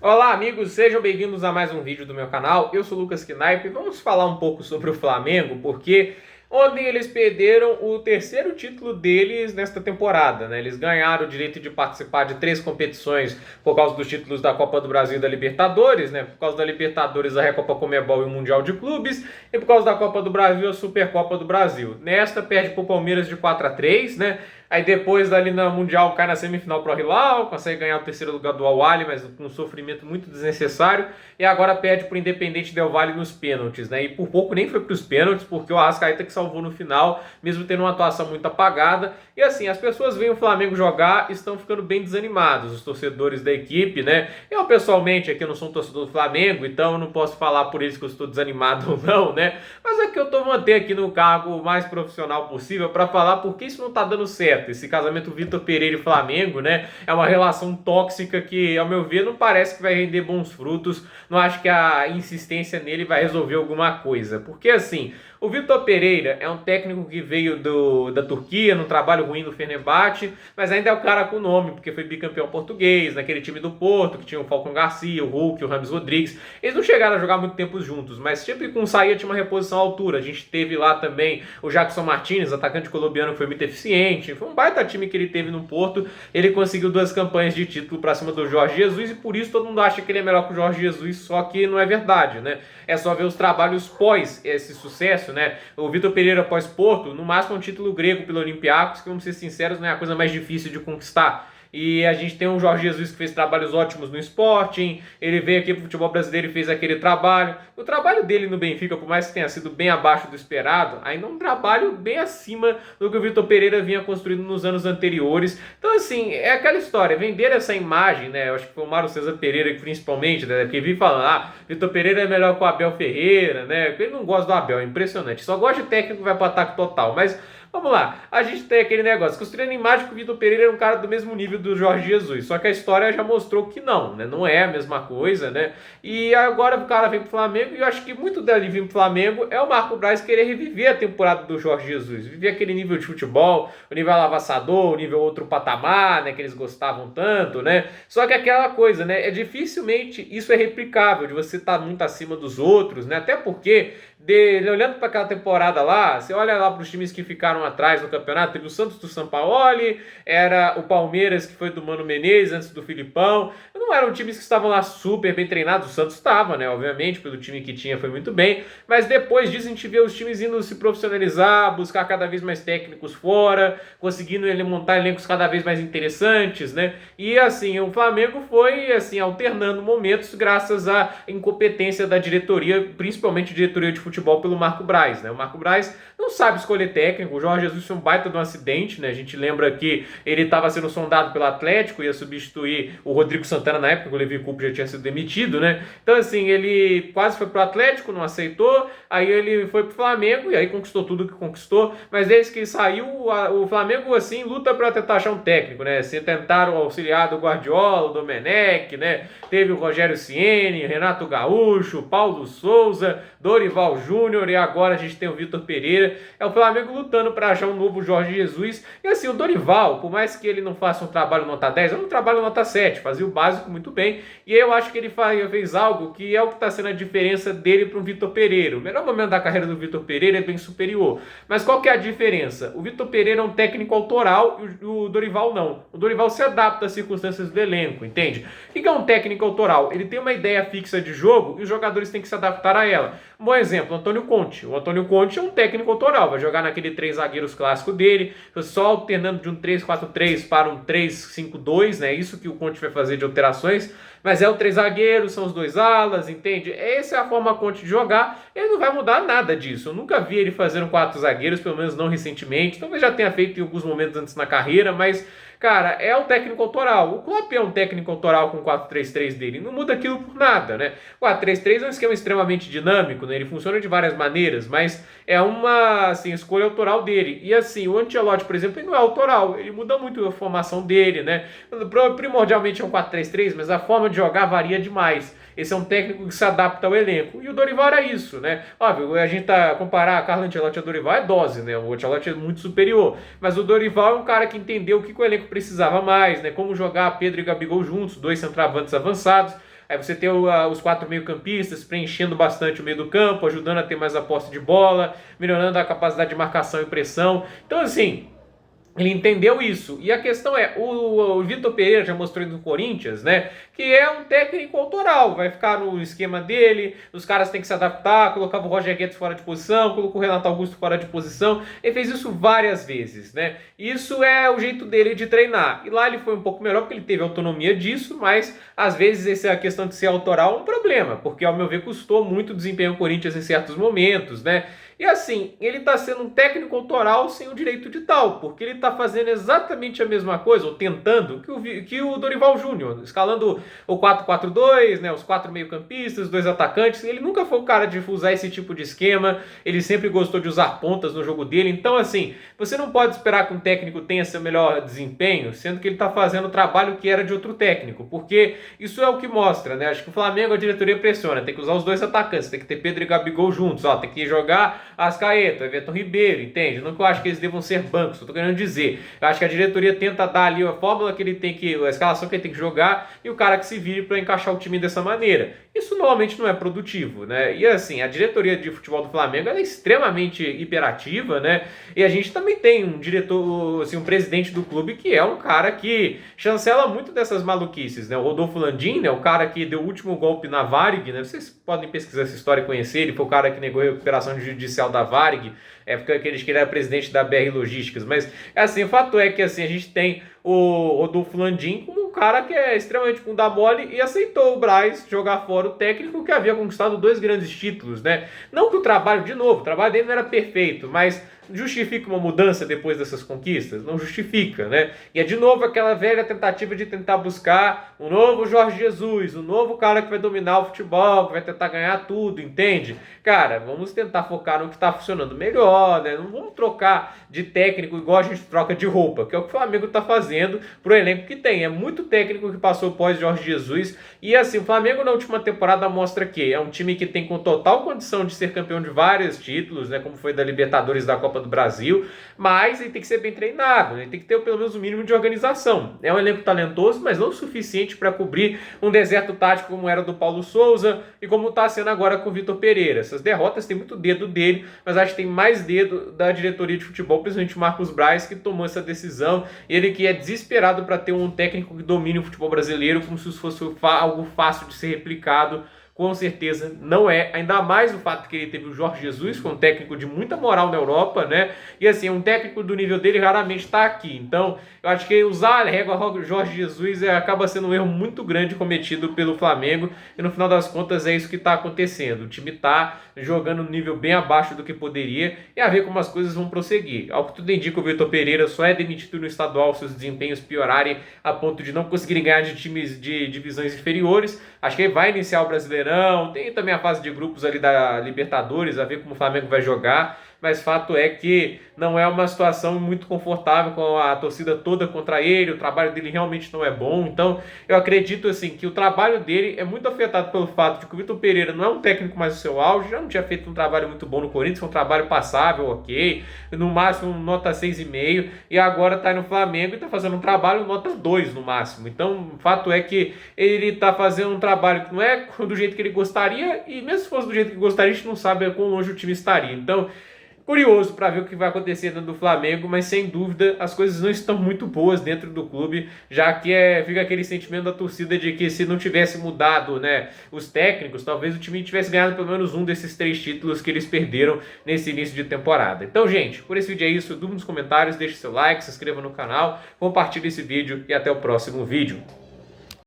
Olá amigos, sejam bem-vindos a mais um vídeo do meu canal. Eu sou o Lucas Knaip e vamos falar um pouco sobre o Flamengo, porque ontem eles perderam o terceiro título deles nesta temporada, né? Eles ganharam o direito de participar de 3 competições por causa dos títulos da Copa do Brasil e da Libertadores, né? Por causa da Libertadores, a Recopa Conmebol e o Mundial de Clubes, e por causa da Copa do Brasil, a Supercopa do Brasil. Nesta, perde para o Palmeiras de 4-3, né? Aí depois ali na Mundial cai na semifinal pro Al-Hilal, consegue ganhar o terceiro lugar do Al-Ahly, mas com um sofrimento muito desnecessário. E agora perde pro Independente Del Valle nos pênaltis, né? E por pouco nem foi pros pênaltis, porque o Arrascaeta que salvou no final, mesmo tendo uma atuação muito apagada. E assim, as pessoas veem o Flamengo jogar e estão ficando bem desanimados, os torcedores da equipe, né? Eu pessoalmente aqui não sou um torcedor do Flamengo, então eu não posso falar por isso que eu estou desanimado ou não, né? Mas é que eu tô mantendo aqui no cargo mais profissional possível para falar porque isso não tá dando certo. Esse casamento Vitor Pereira e Flamengo, né? É uma relação tóxica que, ao meu ver, não parece que vai render bons frutos. Não acho que a insistência nele vai resolver alguma coisa. Porque, assim, o Vitor Pereira é um técnico que veio da Turquia, num trabalho ruim no Fenerbahçe, mas ainda é o cara com nome, porque foi bicampeão português, naquele time do Porto, que tinha o Falcão Garcia, o Hulk, o Rames Rodrigues. Eles não chegaram a jogar muito tempo juntos, mas sempre com saída tinha uma reposição à altura. A gente teve lá também o Jackson Martinez, atacante colombiano, que foi muito eficiente. Foi um baita time que ele teve no Porto. Ele conseguiu 2 campanhas de título para cima do Jorge Jesus e por isso todo mundo acha que ele é melhor que o Jorge Jesus, só que não é verdade, né? É só ver os trabalhos pós esse sucesso, né? O Vitor Pereira pós Porto, no máximo um título grego pelo Olympiacos, que vamos ser sinceros, não é a coisa mais difícil de conquistar. E a gente tem um Jorge Jesus que fez trabalhos ótimos no Sporting, ele veio aqui pro futebol brasileiro e fez aquele trabalho. O trabalho dele no Benfica, por mais que tenha sido bem abaixo do esperado, ainda é um trabalho bem acima do que o Vitor Pereira vinha construindo nos anos anteriores. Então, assim, é aquela história, vender essa imagem, né? Eu acho que foi o Mário César Pereira principalmente, né? Que vi falando, Vitor Pereira é melhor que o Abel Ferreira, né? Ele não gosta do Abel, é impressionante. Só gosta de técnico que vai pro ataque total, mas vamos lá, a gente tem aquele negócio, construindo a imagem que o Vitor Pereira é um cara do mesmo nível do Jorge Jesus, só que a história já mostrou que não, né? Não é a mesma coisa, né? E agora o cara vem pro Flamengo e eu acho que muito dali vir pro Flamengo é o Marco Braz querer reviver a temporada do Jorge Jesus, viver aquele nível de futebol, o nível avassador, o nível outro patamar, né? Que eles gostavam tanto, né? Só que aquela coisa, né? Dificilmente isso é replicável, de você estar muito acima dos outros, né? Até porque, olhando para aquela temporada lá, você olha lá para os times que ficaram atrás no campeonato, teve o Santos do Sampaoli, era o Palmeiras que foi do Mano Menezes antes do Filipão, não eram times que estavam lá super bem treinados, o Santos estava, né, obviamente, pelo time que tinha foi muito bem, mas depois disso a gente vê os times indo se profissionalizar, buscar cada vez mais técnicos fora, conseguindo montar elencos cada vez mais interessantes, né, e assim, o Flamengo foi, assim, alternando momentos graças à incompetência da diretoria, principalmente diretoria de futebol pelo Marco Braz, né, o Marco Braz não sabe escolher técnico, o Jorge Jesus foi um baita de um acidente, né? A gente lembra que ele estava sendo sondado pelo Atlético, ia substituir o Rodrigo Santana na época, que o Levi Coupe já tinha sido demitido, né? Então, assim, ele quase foi pro Atlético, não aceitou, aí ele foi pro Flamengo e aí conquistou tudo que conquistou, mas desde que saiu, o Flamengo, assim, luta para tentar achar um técnico, né? Se tentaram auxiliar do Guardiola, do Domenech, né? Teve o Rogério Ceni, Renato Gaúcho, Paulo Souza, Dorival Júnior e agora a gente tem o Vitor Pereira. É o Flamengo lutando para achar um novo Jorge Jesus. E assim, o Dorival, por mais que ele não faça um trabalho nota 10, é um trabalho nota 7, fazia o básico muito bem. E eu acho que ele fez algo que é o que está sendo a diferença dele para o Vitor Pereira. O melhor momento da carreira do Vitor Pereira é bem superior. Mas qual que é a diferença? O Vitor Pereira é um técnico autoral e o Dorival não. O Dorival se adapta às circunstâncias do elenco, entende? O que é um técnico autoral? Ele tem uma ideia fixa de jogo e os jogadores têm que se adaptar a ela. Um bom exemplo, Antônio Conte. O Antônio Conte é um técnico autoral, vai jogar naquele 3 zagueiros clássico dele, só alternando de um 3-4-3 para um 3-5-2, né? Isso que o Conte vai fazer de alterações, mas é o 3 zagueiros, são os 2 alas, entende? Essa é a forma Conte de jogar, ele não vai mudar nada disso. Eu nunca vi ele fazer um 4 zagueiros, pelo menos não recentemente, talvez já tenha feito em alguns momentos antes na carreira, mas cara, é o técnico autoral. O Klopp é um técnico autoral com o 4-3-3 dele. Não muda aquilo por nada, né? O 4-3-3 é um esquema extremamente dinâmico, né? Ele funciona de várias maneiras, mas é uma, assim, escolha autoral dele. E assim, o Ancelotti, por exemplo, ele não é autoral. Ele muda muito a formação dele, né? Primordialmente é um 4-3-3, mas a forma de jogar varia demais. Esse é um técnico que se adapta ao elenco. E o Dorival era isso, né? Óbvio, a gente comparar a Carlo Ancelotti a Dorival é dose, né? O Ancelotti é muito superior. Mas o Dorival é um cara que entendeu o que o elenco precisava mais, né? Como jogar Pedro e Gabigol juntos, 2 centroavantes avançados. Aí você tem os 4 meio-campistas preenchendo bastante o meio do campo, ajudando a ter mais a posse de bola, melhorando a capacidade de marcação e pressão. Então, assim, ele entendeu isso. E a questão é, o Vitor Pereira já mostrou no Corinthians, né? Que é um técnico autoral. Vai ficar no esquema dele, os caras têm que se adaptar, colocava o Roger Guedes fora de posição, colocou o Renato Augusto fora de posição. Ele fez isso várias vezes, né? Isso é o jeito dele de treinar. E lá ele foi um pouco melhor porque ele teve autonomia disso, mas às vezes essa questão de ser autoral é um problema, porque ao meu ver custou muito o desempenho do Corinthians em certos momentos, né? E assim, ele está sendo um técnico autoral sem o direito de tal, porque ele está fazendo exatamente a mesma coisa, ou tentando, que o Dorival Júnior, escalando o 4-4-2, né, os 4 meio-campistas, 2 atacantes. Ele nunca foi o cara de usar esse tipo de esquema, ele sempre gostou de usar pontas no jogo dele. Então, assim, você não pode esperar que um técnico tenha seu melhor desempenho, sendo que ele está fazendo o trabalho que era de outro técnico, porque isso é o que mostra, né? Acho que o Flamengo, a diretoria pressiona, tem que usar os 2 atacantes, tem que ter Pedro e Gabigol juntos, ó, tem que jogar Arrascaeta, Everton Ribeiro, entende? Não que eu acho que eles devam ser bancos, eu tô querendo dizer. Eu acho que a diretoria tenta dar ali a fórmula que ele tem que, a escalação que ele tem que jogar e o cara que se vire para encaixar o time dessa maneira. Isso normalmente não é produtivo, né? E assim, a diretoria de futebol do Flamengo ela é extremamente hiperativa, né? E a gente também tem um diretor, assim, um presidente do clube que é um cara que chancela muito dessas maluquices, né? O Rodolfo Landim, né? O cara que deu o último golpe na Varig, né? Vocês podem pesquisar essa história e conhecer. Ele foi o cara que negou a recuperação judicial da Varig, época que ele era presidente da BR Logísticas. Mas, assim, o fato é que assim, a gente tem o Rodolfo Landim como um cara que é extremamente bunda mole e aceitou o Braz jogar fora o técnico que havia conquistado 2 grandes títulos, né? Não que o trabalho, de novo, o trabalho dele não era perfeito, mas justifica uma mudança depois dessas conquistas? Não justifica, né? E é de novo aquela velha tentativa de tentar buscar um novo Jorge Jesus, um novo cara que vai dominar o futebol, que vai tentar ganhar tudo, entende? Cara, vamos tentar focar no que está funcionando melhor, né? Não vamos trocar de técnico igual a gente troca de roupa, que é o que o Flamengo está fazendo pro elenco que tem. É muito técnico que passou pós Jorge Jesus. E assim, o Flamengo na última temporada mostra que é um time que tem com total condição de ser campeão de vários títulos, né? Como foi da Libertadores, da Copa do Brasil, mas ele tem que ser bem treinado, ele tem que ter pelo menos o mínimo de organização. É um elenco talentoso, mas não o suficiente para cobrir um deserto tático como era do Paulo Souza e como está sendo agora com o Vitor Pereira. Essas derrotas têm muito dedo dele, mas acho que tem mais dedo da diretoria de futebol, principalmente Marcos Braz, que tomou essa decisão. Ele que é desesperado para ter um técnico que domine o futebol brasileiro como se fosse algo fácil de ser replicado. Com certeza não é, ainda mais o fato que ele teve o Jorge Jesus, que é um técnico de muita moral na Europa, né? E assim, um técnico do nível dele raramente está aqui. Então, eu acho que usar a régua Jorge Jesus acaba sendo um erro muito grande cometido pelo Flamengo. E no final das contas é isso que está acontecendo. O time está jogando um nível bem abaixo do que poderia e a ver como as coisas vão prosseguir. Ao que tudo indica, o Vitor Pereira só é demitido no estadual se os desempenhos piorarem a ponto de não conseguirem ganhar de times de divisões inferiores. Acho que ele vai iniciar o Brasileirão, tem também a fase de grupos ali da Libertadores, a ver como o Flamengo vai jogar, mas fato é que não é uma situação muito confortável com a torcida toda contra ele, o trabalho dele realmente não é bom, então eu acredito assim que o trabalho dele é muito afetado pelo fato de que o Vitor Pereira não é um técnico mais do seu auge, já não tinha feito um trabalho muito bom no Corinthians, foi um trabalho passável, ok, no máximo nota 6,5, e agora está no Flamengo e está fazendo um trabalho nota 2 no máximo, então o fato é que ele está fazendo um trabalho que não é do jeito que ele gostaria, e mesmo se fosse do jeito que gostaria, a gente não sabe quão longe o time estaria, então curioso para ver o que vai acontecer dentro do Flamengo, mas sem dúvida as coisas não estão muito boas dentro do clube, já que fica aquele sentimento da torcida de que se não tivesse mudado, né, os técnicos, talvez o time tivesse ganhado pelo menos um desses 3 títulos que eles perderam nesse início de temporada. Então, gente, por esse vídeo é isso, dúvida nos comentários, deixe seu like, se inscreva no canal, compartilhe esse vídeo e até o próximo vídeo.